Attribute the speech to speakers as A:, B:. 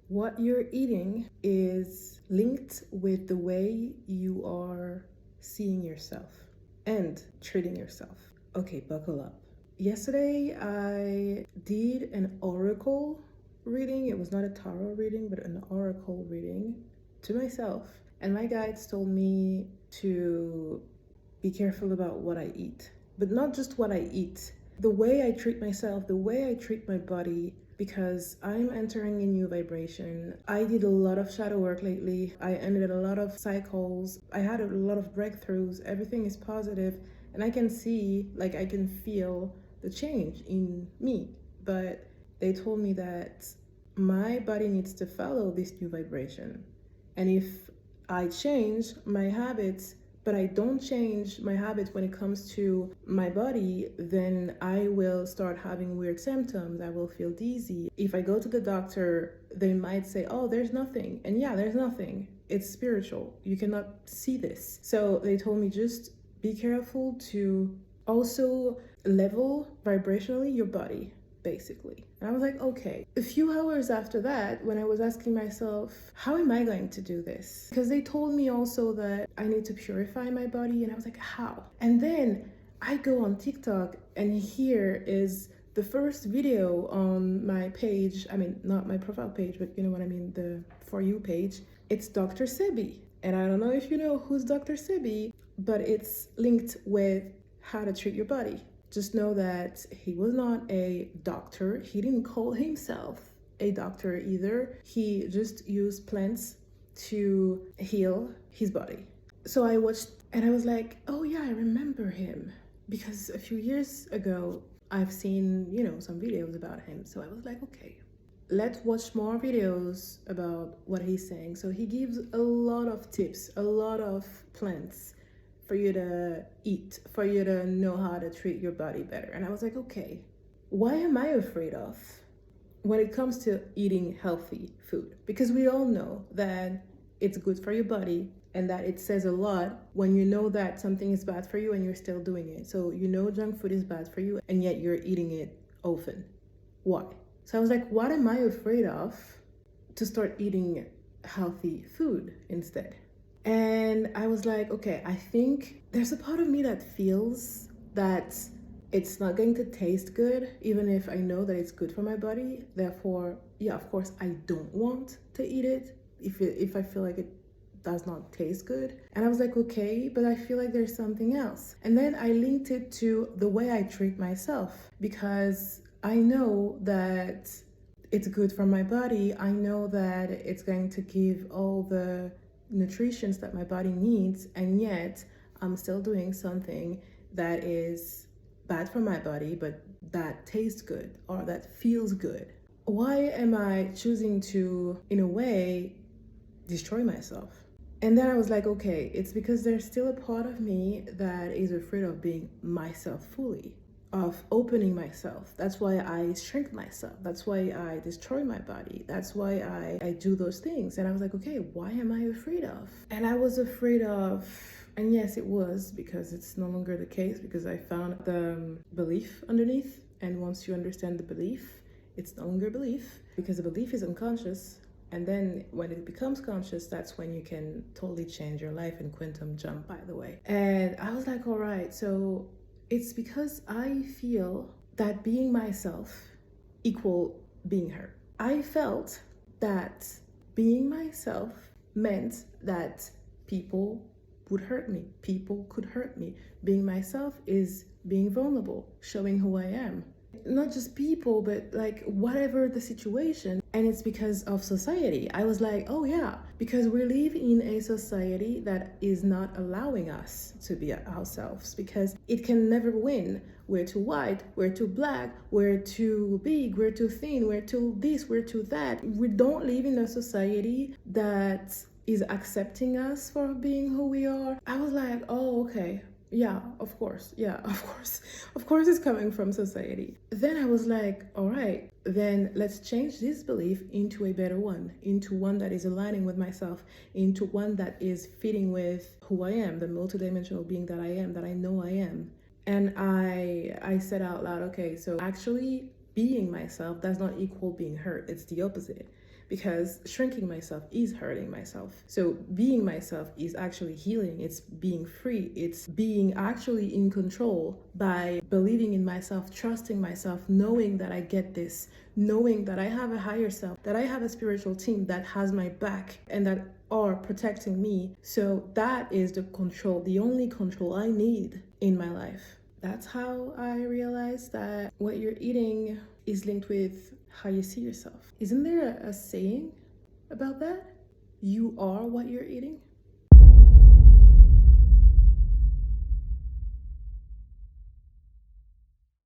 A: What you're eating is linked with the way you are seeing yourself and treating yourself. Okay, buckle up. Yesterday, I did an oracle reading. It was not a tarot reading, but an oracle reading to myself. And my guides told me to be careful about what I eat, but not just what I eat, the way I treat myself, the way I treat my body, because I'm entering a new vibration. I did a lot of shadow work lately. I ended a lot of cycles. I had a lot of breakthroughs. Everything is positive, and I can see, like, I can feel the change in me. But they told me that my body needs to follow this new vibration. And if I change my habits, but I don't change my habits when it comes to my body, then I will start having weird symptoms. I will feel dizzy. If I go to the doctor, they might say, oh, there's nothing. And yeah, there's nothing. It's spiritual. You cannot see this. So they told me just be careful to also level vibrationally your body, basically. And I was like, okay. A few hours after that, when I was asking myself, how am I going to do this? Because they told me also that I need to purify my body, and I was like, how? And then I go on TikTok, and here is the first video on my page. I mean, not my profile page, but you know what I mean, the For You page. It's Dr. Sebi. And I don't know if you know who's Dr. Sebi, but it's linked with how to treat your body. Just know that he was not a doctor. He didn't call himself a doctor either. He just used plants to heal his body. So I watched and I was like, oh yeah, I remember him. Because a few years ago, I've seen, some videos about him. So I was like, okay, let's watch more videos about what he's saying. So he gives a lot of tips, a lot of plants for you to eat, for you to know how to treat your body better. And I was like, okay, why am I afraid of when it comes to eating healthy food? Because we all know that it's good for your body and that it says a lot when you know that something is bad for you and you're still doing it. So you know junk food is bad for you and yet you're eating it often. Why? So I was like, what am I afraid of to start eating healthy food instead? And I was like, okay, I think there's a part of me that feels that it's not going to taste good, even if I know that it's good for my body. Therefore, yeah, of course, I don't want to eat it if I feel like it does not taste good. And I was like, okay, but I feel like there's something else. And then I linked it to the way I treat myself, because I know that it's good for my body. I know that it's going to give all the nutrients that my body needs, and yet I'm still doing something that is bad for my body, but that tastes good or that feels good. Why am I choosing to, in a way, destroy myself? And then I was like, okay, it's because there's still a part of me that is afraid of being myself fully, of opening myself. That's why I shrink myself. That's why I destroy my body. That's why I do those things. And I was like, okay, why am I afraid of? And I was afraid of, and yes, it was, because it's no longer the case, because I found the belief underneath. And once you understand the belief, it's no longer belief, because the belief is unconscious. And then when it becomes conscious, that's when you can totally change your life and quantum jump, by the way. And I was like, all right, so it's because I feel that being myself equal being her. I felt that being myself meant that people would hurt me. People could hurt me. Being myself is being vulnerable, showing who I am. Not just people, but like whatever the situation. And it's because of society. I was like, oh yeah, because we live in a society that is not allowing us to be ourselves, because it can never win. We're too white, we're too black, we're too big, we're too thin, we're too this, we're too that. We don't live in a society that is accepting us for being who we are. I was like, oh, okay. Yeah, of course. Yeah, of course. Of course it's coming from society. Then I was like, all right, then let's change this belief into a better one, into one that is aligning with myself, into one that is fitting with who I am, the multidimensional being that I am, that I know I am. And I said out loud, okay, so actually being myself does not equal being hurt. It's the opposite. because shrinking myself is hurting myself. So being myself is actually healing. It's being free. It's being actually in control by believing in myself, trusting myself, knowing that I get this, knowing that I have a higher self, that I have a spiritual team that has my back and that are protecting me. So that is the control, the only control I need in my life. That's how I realized that what you're eating is linked with how you see yourself. Isn't there a saying about that? You are what you're eating?